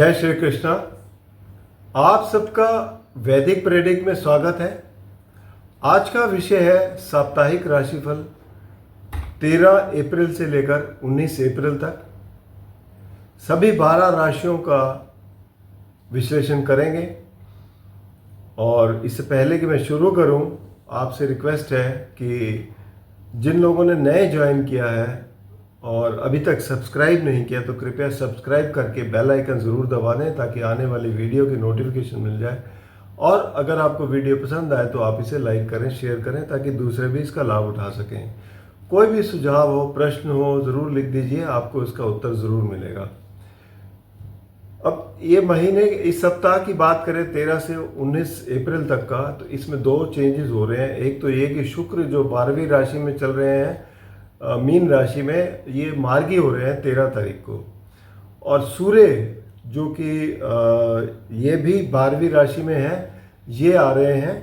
जय श्री कृष्णा। आप सबका वैदिक प्रेडिक्ट में स्वागत है। आज का विषय है साप्ताहिक राशिफल 13 अप्रैल से लेकर 19 अप्रैल तक। सभी 12 राशियों का विश्लेषण करेंगे। और इससे पहले कि मैं शुरू करूं, आपसे रिक्वेस्ट है कि जिन लोगों ने नए ज्वाइन किया है और अभी तक सब्सक्राइब नहीं किया तो कृपया सब्सक्राइब करके बेल आइकन ज़रूर दबा दें ताकि आने वाली वीडियो की नोटिफिकेशन मिल जाए। और अगर आपको वीडियो पसंद आए तो आप इसे लाइक करें, शेयर करें ताकि दूसरे भी इसका लाभ उठा सकें। कोई भी सुझाव हो, प्रश्न हो, ज़रूर लिख दीजिए, आपको इसका उत्तर ज़रूर मिलेगा। अब ये महीने, इस सप्ताह की बात करें 13 से 19 अप्रैल तक का, तो इसमें दो चेंजेस हो रहे हैं। एक तो ये कि शुक्र जो 12वीं राशि में चल रहे हैं, मीन राशि में, ये मार्गी हो रहे हैं 13 तारीख को। और सूर्य जो कि ये भी 12वीं राशि में है, ये आ रहे हैं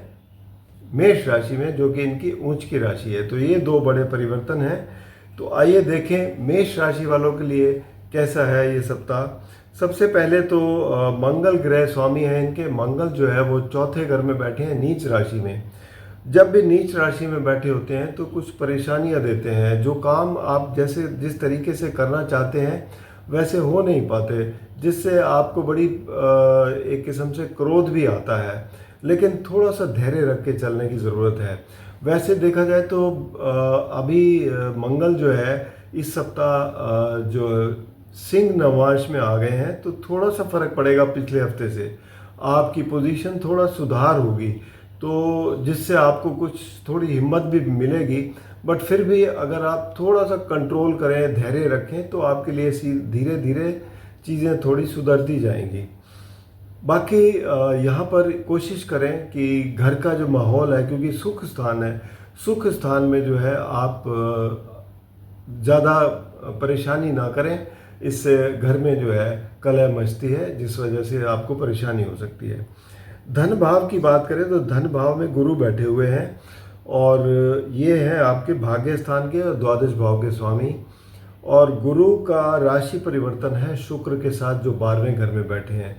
मेष राशि में, जो कि इनकी ऊंच की राशि है। तो ये दो बड़े परिवर्तन हैं। तो आइए देखें मेष राशि वालों के लिए कैसा है ये सप्ताह। सबसे पहले तो मंगल ग्रह स्वामी हैं इनके। मंगल जो है वो चौथे घर में बैठे हैं नीच राशि में। जब भी नीच राशि में बैठे होते हैं तो कुछ परेशानियां देते हैं। जो काम आप जिस तरीके से करना चाहते हैं वैसे हो नहीं पाते, जिससे आपको बड़ी एक किस्म से क्रोध भी आता है। लेकिन थोड़ा सा धैर्य रख के चलने की ज़रूरत है। वैसे देखा जाए तो अभी मंगल जो है इस सप्ताह जो सिंह नवांश में आ गए हैं, तो थोड़ा सा फर्क पड़ेगा पिछले हफ्ते से। आपकी पोजीशन थोड़ा सुधार होगी, तो जिससे आपको कुछ थोड़ी हिम्मत भी मिलेगी। बट फिर भी अगर आप थोड़ा सा कंट्रोल करें, धैर्य रखें, तो आपके लिए धीरे धीरे चीज़ें थोड़ी सुधरती जाएंगी। बाकी यहाँ पर कोशिश करें कि घर का जो माहौल है, क्योंकि सुख स्थान है, सुख स्थान में जो है आप ज़्यादा परेशानी ना करें। इससे घर में जो है कलह मचती है, जिस वजह से आपको परेशानी हो सकती है। धन भाव की बात करें तो धन भाव में गुरु बैठे हुए हैं और ये हैं आपके भाग्य स्थान के और द्वादश भाव के स्वामी। और गुरु का राशि परिवर्तन है शुक्र के साथ, जो 12वें घर में बैठे हैं।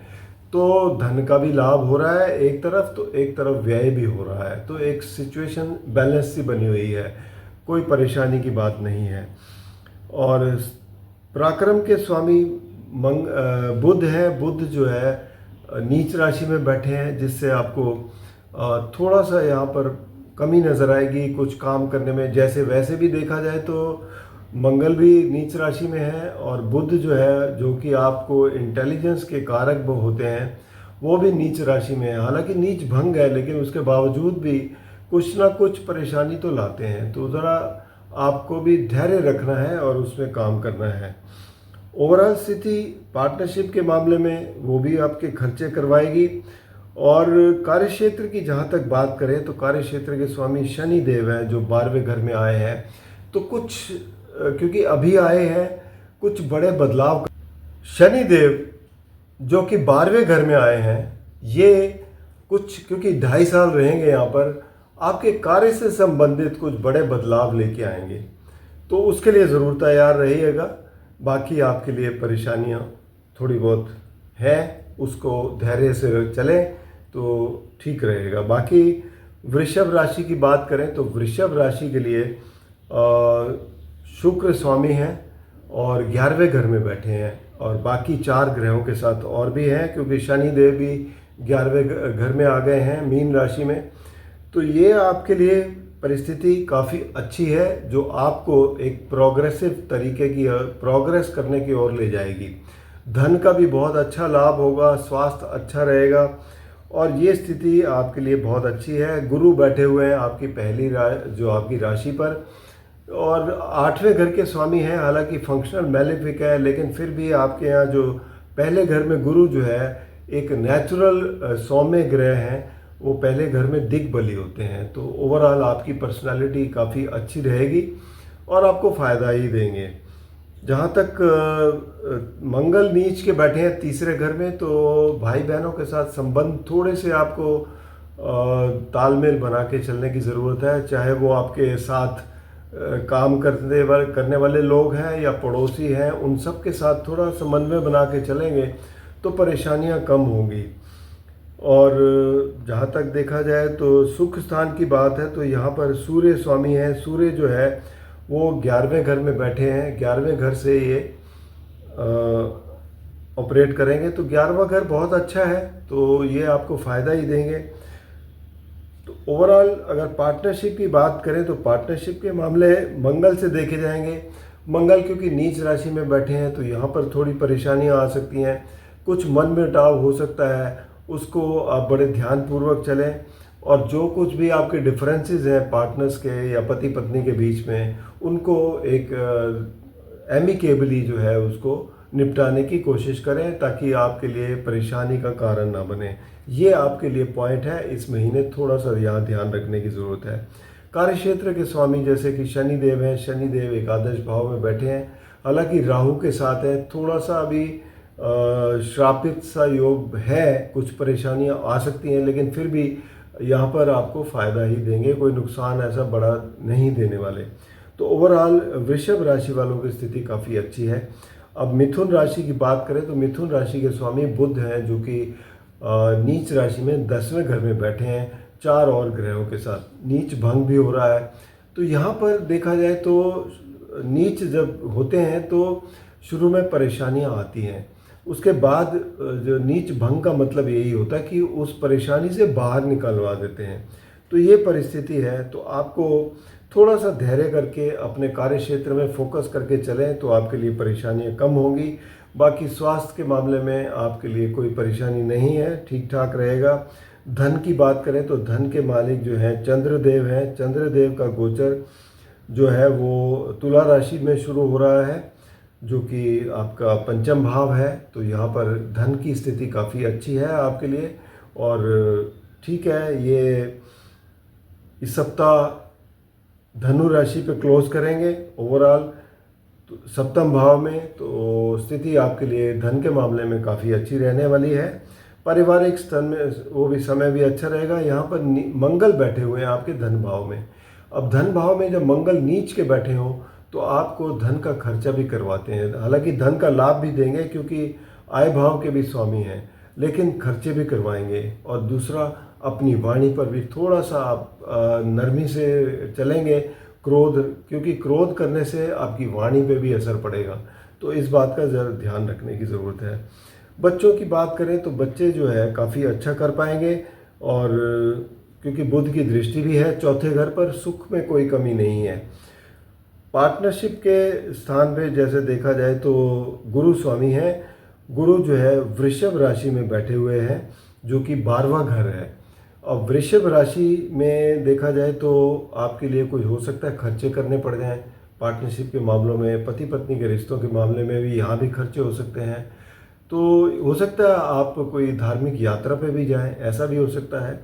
तो धन का भी लाभ हो रहा है एक तरफ, तो एक तरफ व्यय भी हो रहा है। तो एक सिचुएशन बैलेंस सी बनी हुई है, कोई परेशानी की बात नहीं है। और पराक्रम के स्वामी बुध है। बुध जो है नीच राशि में बैठे हैं, जिससे आपको थोड़ा सा यहाँ पर कमी नज़र आएगी कुछ काम करने में। जैसे वैसे भी देखा जाए तो मंगल भी नीच राशि में है और बुध जो है, जो कि आपको इंटेलिजेंस के कारक वो होते हैं, वो भी नीच राशि में है। हालांकि नीच भंग है, लेकिन उसके बावजूद भी कुछ ना कुछ परेशानी तो लाते हैं। तो ज़रा आपको भी धैर्य रखना है और उसमें काम करना है। ओवरऑल स्थिति पार्टनरशिप के मामले में वो भी आपके खर्चे करवाएगी। और कार्यक्षेत्र की जहाँ तक बात करें तो कार्यक्षेत्र के स्वामी शनि देव हैं, जो 12वें घर में आए हैं। तो कुछ क्योंकि अभी आए हैं, कुछ बड़े बदलाव। शनि देव जो कि 12वें घर में आए हैं, ये कुछ क्योंकि 2.5 साल रहेंगे यहाँ पर, आपके कार्य से संबंधित कुछ बड़े बदलाव लेके आएंगे। तो उसके लिए ज़रूर तैयार रहिएगा। बाकी आपके लिए परेशानियाँ थोड़ी बहुत है, उसको धैर्य से चलें तो ठीक रहेगा। बाकी वृषभ राशि की बात करें तो वृषभ राशि के लिए शुक्र स्वामी हैं और 11वें घर में बैठे हैं। और बाकी 4 ग्रहों के साथ और भी हैं, क्योंकि शनि देव भी 11वें घर में आ गए हैं मीन राशि में। तो ये आपके लिए परिस्थिति काफ़ी अच्छी है, जो आपको एक प्रोग्रेसिव तरीके की प्रोग्रेस करने की ओर ले जाएगी। धन का भी बहुत अच्छा लाभ होगा, स्वास्थ्य अच्छा रहेगा और ये स्थिति आपके लिए बहुत अच्छी है। गुरु बैठे हुए हैं आपकी पहली जो आपकी राशि पर, और 8वें घर के स्वामी हैं। हालांकि फंक्शनल मैलेफिक है, लेकिन फिर भी आपके यहाँ जो पहले घर में गुरु जो है एक नेचुरल सौम्य ग्रह हैं, वो पहले घर में दिग्बली होते हैं। तो ओवरऑल आपकी पर्सनालिटी काफ़ी अच्छी रहेगी और आपको फ़ायदा ही देंगे। जहाँ तक मंगल नीच के बैठे हैं 3रे घर में, तो भाई बहनों के साथ संबंध थोड़े से आपको तालमेल बना के चलने की ज़रूरत है। चाहे वो आपके साथ काम करने वाले लोग हैं या पड़ोसी हैं, उन सब के साथ थोड़ा समन्वय बना के चलेंगे तो परेशानियां कम होंगी। और जहाँ तक देखा जाए तो सुख स्थान की बात है तो यहाँ पर सूर्य स्वामी है। सूर्य जो है वो 11वें घर में बैठे हैं, 11वें घर से ये ऑपरेट करेंगे, तो 11वां घर बहुत अच्छा है, तो ये आपको फ़ायदा ही देंगे। तो ओवरऑल अगर पार्टनरशिप की बात करें तो पार्टनरशिप के मामले मंगल से देखे जाएंगे। मंगल क्योंकि नीच राशि में बैठे हैं तो यहाँ पर थोड़ी परेशानियाँ आ सकती हैं, कुछ मनमुटाव हो सकता है, उसको आप बड़े ध्यानपूर्वक चलें। और जो कुछ भी आपके डिफरेंसेस हैं पार्टनर्स के या पति पत्नी के बीच में, उनको एक एमिकेबली जो है उसको निपटाने की कोशिश करें ताकि आपके लिए परेशानी का कारण ना बने। ये आपके लिए पॉइंट है, इस महीने थोड़ा सा यहाँ ध्यान रखने की ज़रूरत है। कार्यक्षेत्र के स्वामी जैसे कि शनिदेव हैं, शनिदेव एकादश भाव में बैठे हैं, हालांकि राहु के साथ है, थोड़ा सा अभी श्रापित सा योग है, कुछ परेशानियाँ आ सकती हैं, लेकिन फिर भी यहाँ पर आपको फ़ायदा ही देंगे, कोई नुकसान ऐसा बड़ा नहीं देने वाले। तो ओवरऑल वृषभ राशि वालों की स्थिति काफ़ी अच्छी है। अब मिथुन राशि की बात करें तो मिथुन राशि के स्वामी बुध हैं, जो कि नीच राशि में 10वें घर में बैठे हैं 4 और ग्रहों के साथ, नीच भंग भी हो रहा है। तो यहाँ पर देखा जाए तो नीच जब होते हैं तो शुरू में परेशानियाँ आती हैं, उसके बाद जो नीच भंग का मतलब यही होता है कि उस परेशानी से बाहर निकलवा देते हैं। तो ये परिस्थिति है, तो आपको थोड़ा सा धैर्य करके अपने कार्य क्षेत्र में फोकस करके चलें तो आपके लिए परेशानियां कम होंगी। बाकी स्वास्थ्य के मामले में आपके लिए कोई परेशानी नहीं है, ठीक ठाक रहेगा। धन की बात करें तो धन के मालिक जो हैं चंद्रदेव हैं, चंद्रदेव का गोचर जो है वो तुला राशि में शुरू हो रहा है, जो कि आपका पंचम भाव है। तो यहाँ पर धन की स्थिति काफ़ी अच्छी है आपके लिए और ठीक है। ये इस सप्ताह धनु राशि पे क्लोज करेंगे ओवरऑल तो सप्तम भाव में, तो स्थिति आपके लिए धन के मामले में काफ़ी अच्छी रहने वाली है। पारिवारिक स्तर में वो भी समय भी अच्छा रहेगा। यहाँ पर मंगल बैठे हुए हैं आपके धन भाव में। अब धन भाव में जब मंगल नीच के बैठे हों तो आपको धन का खर्चा भी करवाते हैं, हालांकि धन का लाभ भी देंगे क्योंकि आय भाव के भी स्वामी हैं, लेकिन खर्चे भी करवाएंगे। और दूसरा, अपनी वाणी पर भी थोड़ा सा आप नरमी से चलेंगे, क्योंकि क्रोध करने से आपकी वाणी पे भी असर पड़ेगा, तो इस बात का ज़रा ध्यान रखने की ज़रूरत है। बच्चों की बात करें तो बच्चे जो है काफ़ी अच्छा कर पाएंगे, और क्योंकि बुध की दृष्टि भी है चौथे घर पर, सुख में कोई कमी नहीं है। पार्टनरशिप के स्थान पे जैसे देखा जाए तो गुरु स्वामी हैं, गुरु जो है वृषभ राशि में बैठे हुए हैं, जो कि 12वां घर है। और वृषभ राशि में देखा जाए तो आपके लिए कोई हो सकता है खर्चे करने पड़ जाएं पार्टनरशिप के मामलों में, पति पत्नी के रिश्तों के मामले में भी यहाँ भी खर्चे हो सकते हैं। तो हो सकता है आप कोई धार्मिक यात्रा पे भी जाएं, ऐसा भी हो सकता है।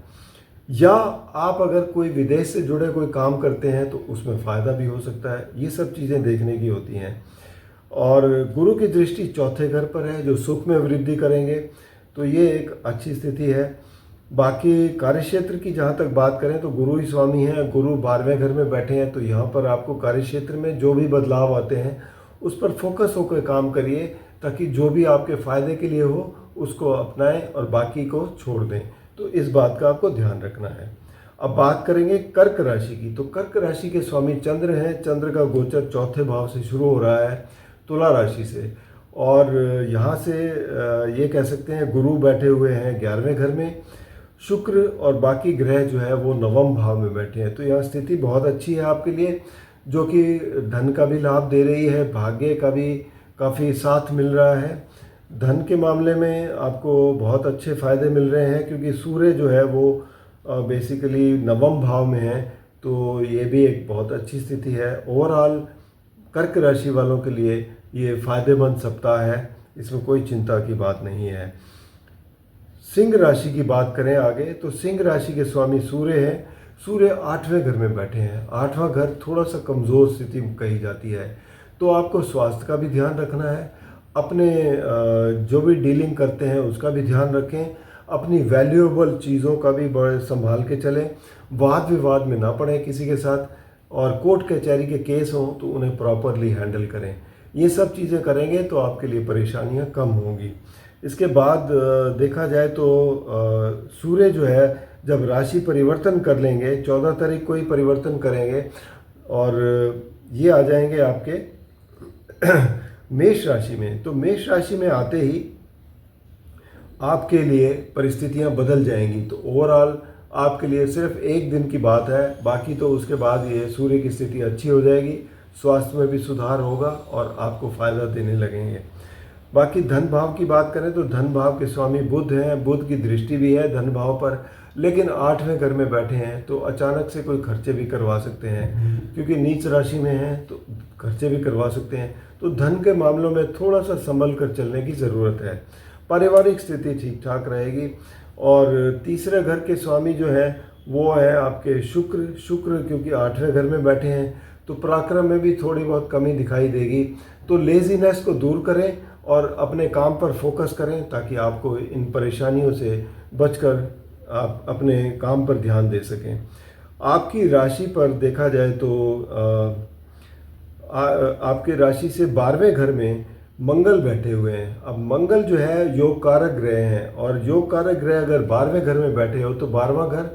या आप अगर कोई विदेश से जुड़े कोई काम करते हैं तो उसमें फ़ायदा भी हो सकता है। ये सब चीज़ें देखने की होती हैं। और गुरु की दृष्टि चौथे घर पर है, जो सुख में वृद्धि करेंगे, तो ये एक अच्छी स्थिति है। बाकी कार्यक्षेत्र की जहाँ तक बात करें तो गुरु ही स्वामी हैं, गुरु 12वें घर में बैठे हैं, तो यहाँ पर आपको कार्यक्षेत्र में जो भी बदलाव आते हैं उस पर फोकस होकर काम करिए, ताकि जो भी आपके फ़ायदे के लिए हो उसको अपनाएं और बाकी को छोड़ दें। तो इस बात का आपको ध्यान रखना है। अब बात करेंगे कर्क राशि की। तो कर्क राशि के स्वामी चंद्र हैं, चंद्र का गोचर चौथे भाव से शुरू हो रहा है तुला राशि से, और यहाँ से ये कह सकते हैं गुरु बैठे हुए हैं 11वें घर में, शुक्र और बाकी ग्रह जो है वो 9वें भाव में बैठे हैं। तो यहाँ स्थिति बहुत अच्छी है आपके लिए, जो कि धन का भी लाभ दे रही है, भाग्य का भी काफ़ी साथ मिल रहा है। धन के मामले में आपको बहुत अच्छे फ़ायदे मिल रहे हैं, क्योंकि सूर्य जो है वो बेसिकली 9वें भाव में है, तो ये भी एक बहुत अच्छी स्थिति है। ओवरऑल कर्क राशि वालों के लिए ये फ़ायदेमंद सप्ताह है, इसमें कोई चिंता की बात नहीं है। सिंह राशि की बात करें आगे, तो सिंह राशि के स्वामी सूर्य हैं, सूर्य 8वें घर में बैठे हैं। 8वां घर थोड़ा सा कमज़ोर स्थिति कही जाती है, तो आपको स्वास्थ्य का भी ध्यान रखना है, अपने जो भी डीलिंग करते हैं उसका भी ध्यान रखें, अपनी वैल्यूएबल चीज़ों का भी बड़े संभाल के चलें, वाद विवाद में ना पड़ें किसी के साथ, और कोर्ट कचहरी के केस हों तो उन्हें प्रॉपरली हैंडल करें। ये सब चीज़ें करेंगे तो आपके लिए परेशानियां कम होंगी। इसके बाद देखा जाए तो सूर्य जो है जब राशि परिवर्तन कर लेंगे, 14 तारीख को ही परिवर्तन करेंगे और ये आ जाएंगे आपके मेष राशि में। तो मेष राशि में आते ही आपके लिए परिस्थितियां बदल जाएंगी। तो ओवरऑल आपके लिए सिर्फ एक दिन की बात है, बाकी तो उसके बाद ये सूर्य की स्थिति अच्छी हो जाएगी, स्वास्थ्य में भी सुधार होगा और आपको फ़ायदा देने लगेंगे। बाकी धन भाव की बात करें तो धन भाव के स्वामी बुध हैं, बुध की दृष्टि भी है धन भाव पर, लेकिन 8वें घर में बैठे हैं तो अचानक से कोई खर्चे भी करवा सकते हैं, क्योंकि नीच राशि में हैं तो खर्चे भी करवा सकते हैं। तो धन के मामलों में थोड़ा सा संभल कर चलने की ज़रूरत है। पारिवारिक स्थिति ठीक ठाक रहेगी। और तीसरे घर के स्वामी जो है वो है आपके शुक्र क्योंकि 8वें घर में बैठे हैं तो पराक्रम में भी थोड़ी बहुत कमी दिखाई देगी। तो लेजीनेस को दूर करें और अपने काम पर फोकस करें ताकि आपको इन परेशानियों से बचकर आप अपने काम पर ध्यान दे सकें। आपकी राशि पर देखा जाए तो आपके राशि से 12वें घर में मंगल बैठे हुए हैं। अब मंगल जो है योग कारक ग्रह हैं और योग कारक ग्रह अगर 12वें घर में बैठे हो तो 12वां घर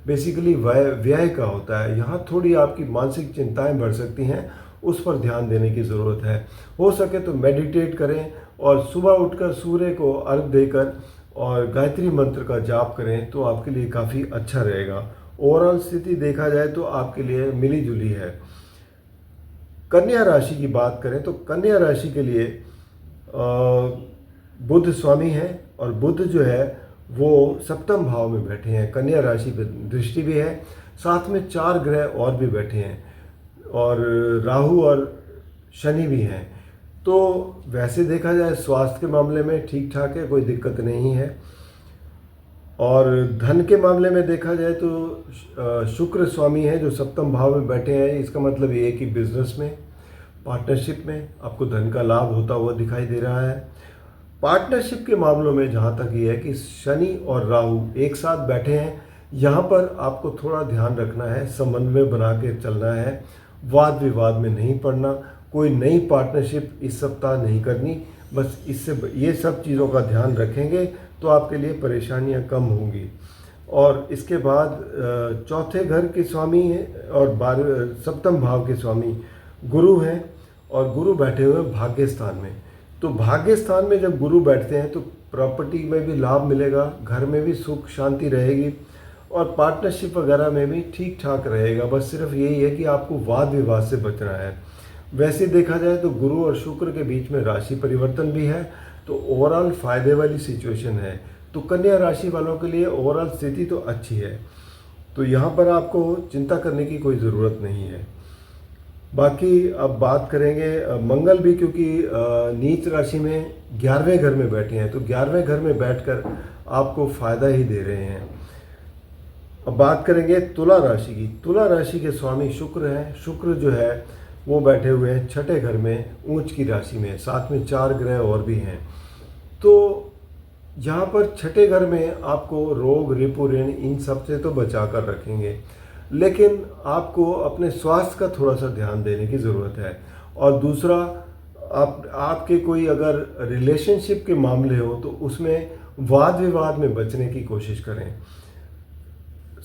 बेसिकली व्यय का होता है। यहाँ थोड़ी आपकी मानसिक चिंताएं बढ़ सकती हैं, उस पर ध्यान देने की ज़रूरत है। हो सके तो मेडिटेट करें और सुबह उठकर सूर्य को अर्घ देकर और गायत्री मंत्र का जाप करें तो आपके लिए काफ़ी अच्छा रहेगा। ओवरऑल स्थिति देखा जाए तो आपके लिए मिली जुली है। कन्या राशि की बात करें तो कन्या राशि के लिए बुध स्वामी है और बुध जो है वो 7वें भाव में बैठे हैं, कन्या राशि पर दृष्टि भी है, साथ में 4 ग्रह और भी बैठे हैं और राहु और शनि भी हैं। तो वैसे देखा जाए स्वास्थ्य के मामले में ठीक ठाक है, कोई दिक्कत नहीं है। और धन के मामले में देखा जाए तो शुक्र स्वामी है जो 7वें भाव में बैठे हैं। इसका मतलब ये है कि बिजनेस में, पार्टनरशिप में आपको धन का लाभ होता हुआ दिखाई दे रहा है। पार्टनरशिप के मामलों में जहाँ तक ये है कि शनि और राहु एक साथ बैठे हैं, यहाँ पर आपको थोड़ा ध्यान रखना है, समन्वय बना के चलना है, वाद विवाद में नहीं पड़ना, कोई नई पार्टनरशिप इस सप्ताह नहीं करनी। बस इससे ये सब चीज़ों का ध्यान रखेंगे तो आपके लिए परेशानियां कम होंगी। और इसके बाद 4थे घर के स्वामी हैं और 7वें भाव के स्वामी गुरु हैं और गुरु बैठे हुए हैं भाग्य स्थान में। तो भाग्य स्थान में जब गुरु बैठते हैं तो प्रॉपर्टी में भी लाभ मिलेगा, घर में भी सुख शांति रहेगी और पार्टनरशिप वगैरह में भी ठीक ठाक रहेगा। बस सिर्फ यही है कि आपको वाद विवाद से बचना है। वैसे देखा जाए तो गुरु और शुक्र के बीच में राशि परिवर्तन भी है, तो ओवरऑल फ़ायदे वाली सिचुएशन है। तो कन्या राशि वालों के लिए ओवरऑल स्थिति तो अच्छी है, तो यहाँ पर आपको चिंता करने की कोई ज़रूरत नहीं है। बाकी अब बात करेंगे मंगल भी, क्योंकि नीच राशि में 11वें घर में बैठे हैं तो 11वें घर में बैठकर आपको फ़ायदा ही दे रहे हैं। अब बात करेंगे तुला राशि की। तुला राशि के स्वामी शुक्र हैं। शुक्र जो है वो बैठे हुए हैं 6ठे घर में ऊंच की राशि में, साथ में 4 ग्रह और भी हैं। तो यहाँ पर 6ठे घर में आपको रोग रिपू ऋण इन सब से तो बचा कर रखेंगे, लेकिन आपको अपने स्वास्थ्य का थोड़ा सा ध्यान देने की ज़रूरत है। और दूसरा, आपके कोई अगर रिलेशनशिप के मामले हो तो उसमें वाद विवाद में बचने की कोशिश करें।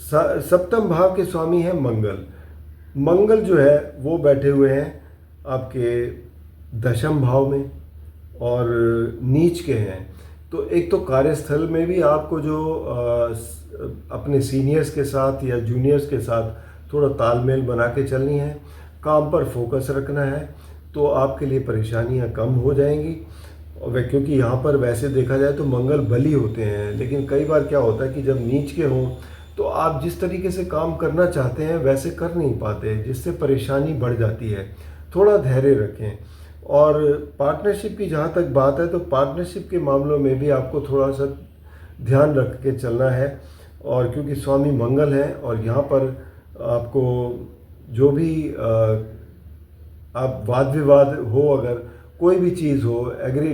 7वें भाव के स्वामी हैं मंगल। मंगल जो है वो बैठे हुए हैं आपके 10वें भाव में और नीच के हैं। तो एक तो कार्यस्थल में भी आपको जो अपने सीनियर्स के साथ या जूनियर्स के साथ थोड़ा तालमेल बना के चलनी है, काम पर फोकस रखना है, तो आपके लिए परेशानियां कम हो जाएंगी। और क्योंकि यहाँ पर वैसे देखा जाए तो मंगल बली होते हैं, लेकिन कई बार क्या होता है कि जब नीच के हों तो आप जिस तरीके से काम करना चाहते हैं वैसे कर नहीं पाते, जिससे परेशानी बढ़ जाती है। थोड़ा धैर्य रखें। और पार्टनरशिप की जहाँ तक बात है तो पार्टनरशिप के मामलों में भी आपको थोड़ा सा ध्यान रख के चलना है। और क्योंकि स्वामी मंगल हैं और यहाँ पर आपको जो भी आप वाद विवाद हो, अगर कोई भी चीज़ हो,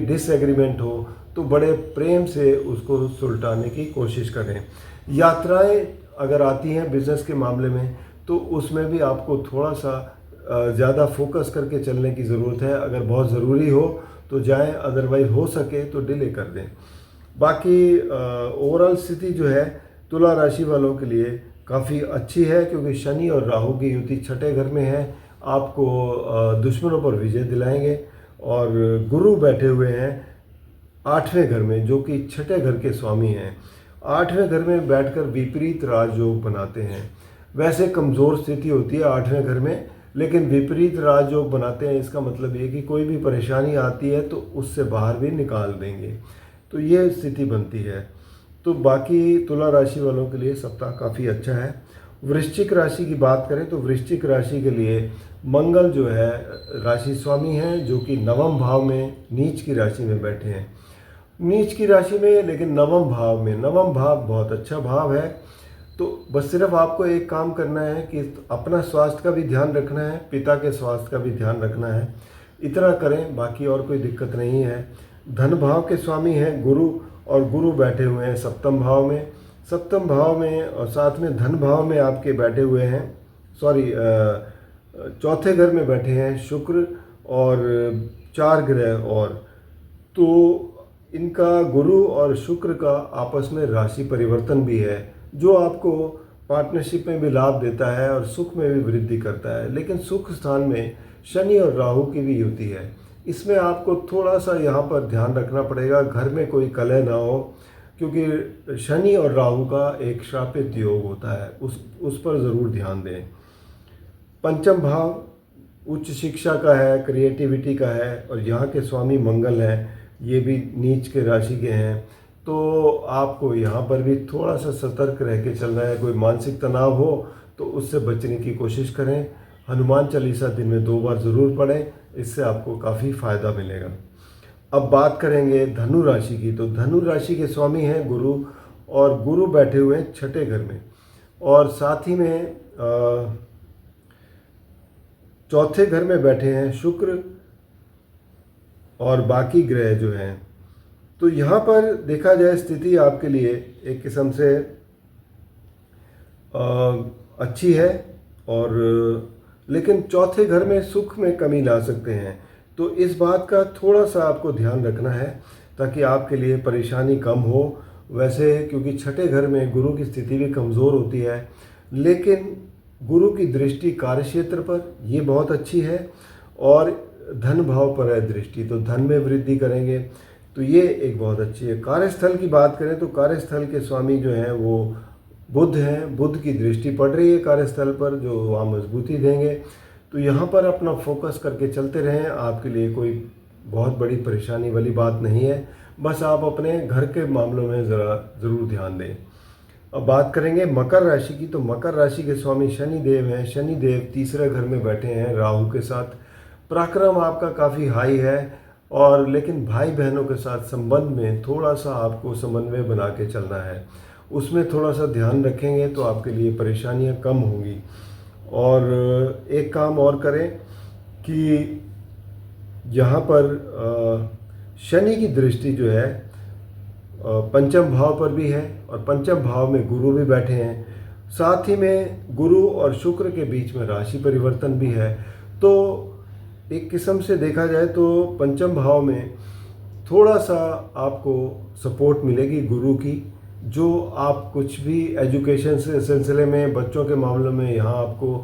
डिसएग्रीमेंट हो, तो बड़े प्रेम से उसको सुलटाने की कोशिश करें। यात्राएं अगर आती हैं बिजनेस के मामले में तो उसमें भी आपको थोड़ा सा ज़्यादा फोकस करके चलने की ज़रूरत है। अगर बहुत ज़रूरी हो तो जाएं, अदरवाइज हो सके तो डिले कर दें। बाकी ओवरऑल स्थिति जो है तुला राशि वालों के लिए काफ़ी अच्छी है, क्योंकि शनि और राहु की युति छठे घर में है, आपको दुश्मनों पर विजय दिलाएंगे। और गुरु बैठे हुए हैं आठवें घर में, जो कि छठे घर के स्वामी हैं। आठवें घर में बैठकर विपरीत राजयोग बनाते हैं। वैसे कमज़ोर स्थिति होती है आठवें घर में, लेकिन विपरीत राजयोग बनाते हैं, इसका मतलब ये कि कोई भी परेशानी आती है तो उससे बाहर भी निकाल देंगे। तो ये स्थिति बनती है। तो बाकी तुला राशि वालों के लिए सप्ताह काफ़ी अच्छा है। वृश्चिक राशि की बात करें तो वृश्चिक राशि के लिए मंगल जो है राशि स्वामी हैं, जो कि नवम भाव में नीच की राशि में बैठे हैं। नीच की राशि में, लेकिन नवम भाव में। नवम भाव बहुत अच्छा भाव है। तो बस सिर्फ आपको एक काम करना है कि अपना स्वास्थ्य का भी ध्यान रखना है, पिता के स्वास्थ्य का भी ध्यान रखना है। इतना करें, बाकी और कोई दिक्कत नहीं है। धन भाव के स्वामी हैं गुरु, और गुरु बैठे हुए हैं सप्तम भाव में। सप्तम भाव में और साथ में धन भाव में आपके बैठे हुए हैं, चौथे घर में बैठे हैं शुक्र और 4 ग्रह। और तो इनका गुरु और शुक्र का आपस में राशि परिवर्तन भी है, जो आपको पार्टनरशिप में भी लाभ देता है और सुख में भी वृद्धि करता है। लेकिन सुख स्थान में शनि और राहु की भी युति है। इसमें आपको थोड़ा सा यहाँ पर ध्यान रखना पड़ेगा, घर में कोई कलह ना हो, क्योंकि शनि और राहु का एक श्रापित योग होता है, उस पर ज़रूर ध्यान दें। पंचम भाव उच्च शिक्षा का है, क्रिएटिविटी का है, और यहाँ के स्वामी मंगल हैं, ये भी नीच के राशि के हैं। तो आपको यहाँ पर भी थोड़ा सा सतर्क रह के चलना है। कोई मानसिक तनाव हो तो उससे बचने की कोशिश करें। हनुमान चालीसा दिन में 2 बार ज़रूर पढ़ें, इससे आपको काफ़ी फ़ायदा मिलेगा। अब बात करेंगे धनु राशि की। तो धनु राशि के स्वामी हैं गुरु, और गुरु बैठे हुए हैं छठे घर में, और साथ ही में चौथे घर में बैठे हैं शुक्र और बाकी ग्रह जो हैं। तो यहाँ पर देखा जाए स्थिति आपके लिए एक किस्म से अच्छी है, और लेकिन चौथे घर में सुख में कमी ला सकते हैं। तो इस बात का थोड़ा सा आपको ध्यान रखना है, ताकि आपके लिए परेशानी कम हो। वैसे क्योंकि छठे घर में गुरु की स्थिति भी कमज़ोर होती है, लेकिन गुरु की दृष्टि कार्यक्षेत्र पर ये बहुत अच्छी है, और धन भाव पर है दृष्टि, तो धन में वृद्धि करेंगे। तो ये एक बहुत अच्छी है। कार्यस्थल की बात करें तो कार्यस्थल के स्वामी जो हैं वो बुध हैं। बुध की दृष्टि पड़ रही है कार्यस्थल पर, जो वहाँ मजबूती देंगे। तो यहाँ पर अपना फोकस करके चलते रहें, आपके लिए कोई बहुत बड़ी परेशानी वाली बात नहीं है। बस आप अपने घर के मामलों में ज़रूर ध्यान दें। अब बात करेंगे मकर राशि की। तो मकर राशि के स्वामी शनि देव हैं। शनि देव तीसरे घर में बैठे हैं राहु के साथ। पराक्रम आपका काफ़ी हाई है, और लेकिन भाई बहनों के साथ संबंध में थोड़ा सा आपको समन्वय बना के चलना है। उसमें थोड़ा सा ध्यान रखेंगे तो आपके लिए परेशानियां कम होंगी। और एक काम और करें कि यहाँ पर शनि की दृष्टि जो है पंचम भाव पर भी है, और पंचम भाव में गुरु भी बैठे हैं। साथ ही में गुरु और शुक्र के बीच में राशि परिवर्तन भी है। तो एक किस्म से देखा जाए तो पंचम भाव में थोड़ा सा आपको सपोर्ट मिलेगी गुरु की, जो आप कुछ भी एजुकेशन से सिलसिले में, बच्चों के मामलों में यहाँ आपको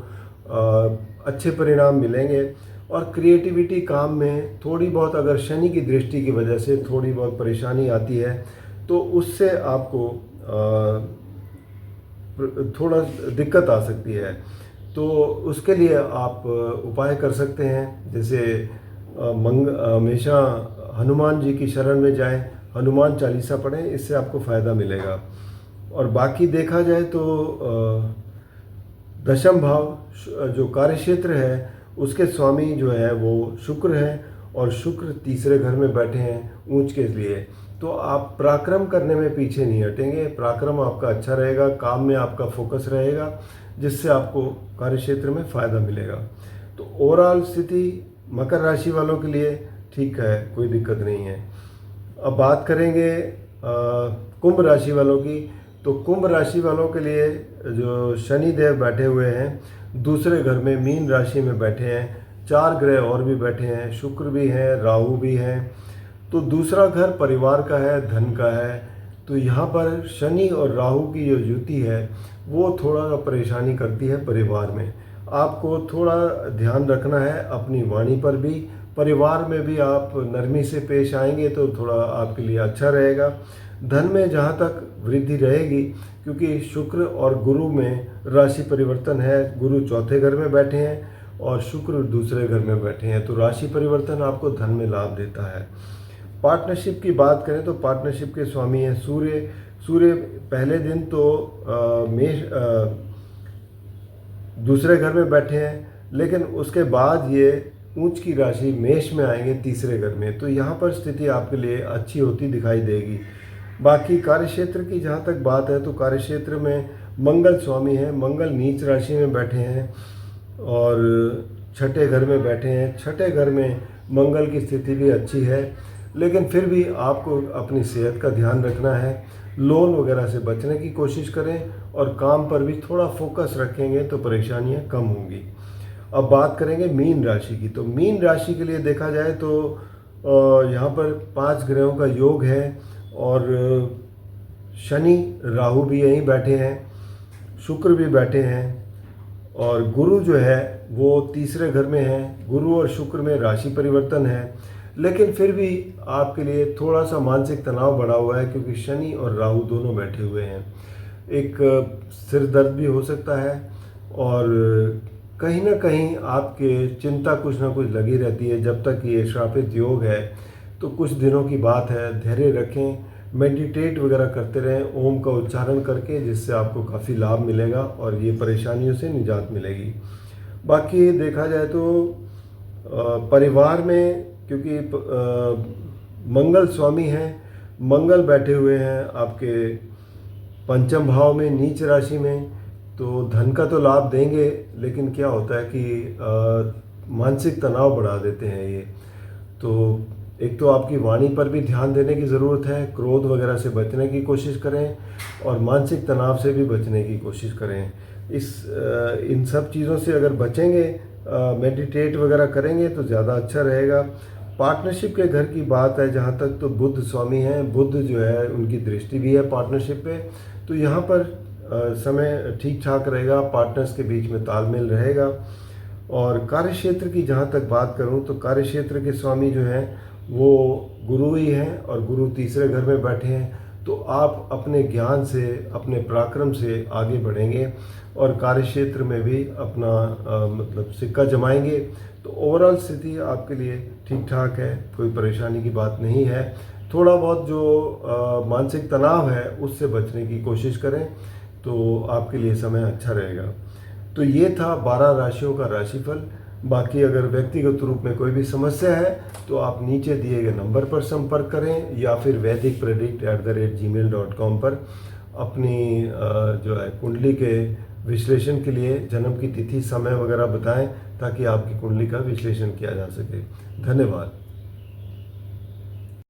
अच्छे परिणाम मिलेंगे। और क्रिएटिविटी काम में थोड़ी बहुत, अगर शनि की दृष्टि की वजह से थोड़ी बहुत परेशानी आती है, तो उससे आपको थोड़ा दिक्कत आ सकती है। तो उसके लिए आप उपाय कर सकते हैं, जैसे हमेशा हनुमान जी की शरण में जाएं, हनुमान चालीसा पढ़ें, इससे आपको फ़ायदा मिलेगा। और बाकी देखा जाए तो दशम भाव जो कार्यक्षेत्र है उसके स्वामी जो है वो शुक्र हैं, और शुक्र तीसरे घर में बैठे हैं ऊंच के लिए। तो आप पराक्रम करने में पीछे नहीं हटेंगे। पराक्रम आपका अच्छा रहेगा, काम में आपका फोकस रहेगा, जिससे आपको कार्यक्षेत्र में फ़ायदा मिलेगा। तो ओवरऑल स्थिति मकर राशि वालों के लिए ठीक है, कोई दिक्कत नहीं है। अब बात करेंगे कुंभ राशि वालों की। तो कुंभ राशि वालों के लिए जो शनि देव बैठे हुए हैं दूसरे घर में, मीन राशि में बैठे हैं। 4 ग्रह और भी बैठे हैं, शुक्र भी हैं, राहु भी हैं। तो दूसरा घर परिवार का है, धन का है। तो यहाँ पर शनि और राहु की जो युति है वो थोड़ा परेशानी करती है परिवार में। आपको थोड़ा ध्यान रखना है अपनी वाणी पर भी, परिवार में भी आप नरमी से पेश आएंगे तो थोड़ा आपके लिए अच्छा रहेगा। धन में जहाँ तक वृद्धि रहेगी, क्योंकि शुक्र और गुरु में राशि परिवर्तन है, गुरु चौथे घर में बैठे हैं और शुक्र दूसरे घर में बैठे हैं, तो राशि परिवर्तन आपको धन में लाभ देता है। पार्टनरशिप की बात करें तो पार्टनरशिप के स्वामी हैं सूर्य। सूर्य पहले दिन तो दूसरे घर में बैठे हैं, लेकिन उसके बाद ये ऊंच की राशि मेष में आएंगे तीसरे घर में, तो यहाँ पर स्थिति आपके लिए अच्छी होती दिखाई देगी। बाकी कार्यक्षेत्र की जहाँ तक बात है तो कार्यक्षेत्र में मंगल स्वामी हैं। मंगल नीच राशि में बैठे हैं और छठे घर में बैठे हैं। छठे घर में मंगल की स्थिति भी अच्छी है, लेकिन फिर भी आपको अपनी सेहत का ध्यान रखना है। लोन वगैरह से बचने की कोशिश करें और काम पर भी थोड़ा फोकस रखेंगे तो परेशानियां कम होंगी। अब बात करेंगे मीन राशि की। तो मीन राशि के लिए देखा जाए तो यहाँ पर 5 ग्रहों का योग है और शनि राहु भी यहीं बैठे हैं, शुक्र भी बैठे हैं और गुरु जो है वो तीसरे घर में है। गुरु और शुक्र में राशि परिवर्तन है, लेकिन फिर भी आपके लिए थोड़ा सा मानसिक तनाव बढ़ा हुआ है, क्योंकि शनि और राहु दोनों बैठे हुए हैं। एक सिर दर्द भी हो सकता है और कहीं ना कहीं आपके चिंता कुछ ना कुछ लगी रहती है। जब तक ये श्रापित योग है तो कुछ दिनों की बात है, धैर्य रखें, मेडिटेट वगैरह करते रहें ओम का उच्चारण करके, जिससे आपको काफ़ी लाभ मिलेगा और ये परेशानियों से निजात मिलेगी। बाकी देखा जाए तो परिवार में, क्योंकि मंगल स्वामी हैं, मंगल बैठे हुए हैं आपके पंचम भाव में नीच राशि में, तो धन का तो लाभ देंगे, लेकिन क्या होता है कि मानसिक तनाव बढ़ा देते हैं ये। तो एक तो आपकी वाणी पर भी ध्यान देने की ज़रूरत है, क्रोध वगैरह से बचने की कोशिश करें और मानसिक तनाव से भी बचने की कोशिश करें। इन सब चीज़ों से अगर बचेंगे, मेडिटेट वगैरह करेंगे तो ज़्यादा अच्छा रहेगा। पार्टनरशिप के घर की बात है जहाँ तक, तो बुध स्वामी हैं। बुध जो है उनकी दृष्टि भी है पार्टनरशिप पे, तो यहाँ पर समय ठीक ठाक रहेगा, पार्टनर्स के बीच में तालमेल रहेगा। और कार्यक्षेत्र की जहाँ तक बात करूँ तो कार्यक्षेत्र के स्वामी जो हैं वो गुरु ही हैं और गुरु तीसरे घर में बैठे हैं, तो आप अपने ज्ञान से, अपने पराक्रम से आगे बढ़ेंगे और कार्यक्षेत्र में भी अपना मतलब सिक्का जमाएंगे। तो ओवरऑल स्थिति आपके लिए ठीक ठाक है, कोई परेशानी की बात नहीं है। थोड़ा बहुत जो मानसिक तनाव है उससे बचने की कोशिश करें तो आपके लिए समय अच्छा रहेगा। तो ये था 12 राशियों का राशिफल। बाकी अगर व्यक्तिगत रूप में कोई भी समस्या है तो आप नीचे दिए गए नंबर पर संपर्क करें या फिर vedicpredict@gmail.com पर अपनी जो है कुंडली के विश्लेषण के लिए जन्म की तिथि, समय वगैरह बताएं ताकि आपकी कुंडली का विश्लेषण किया जा सके। धन्यवाद।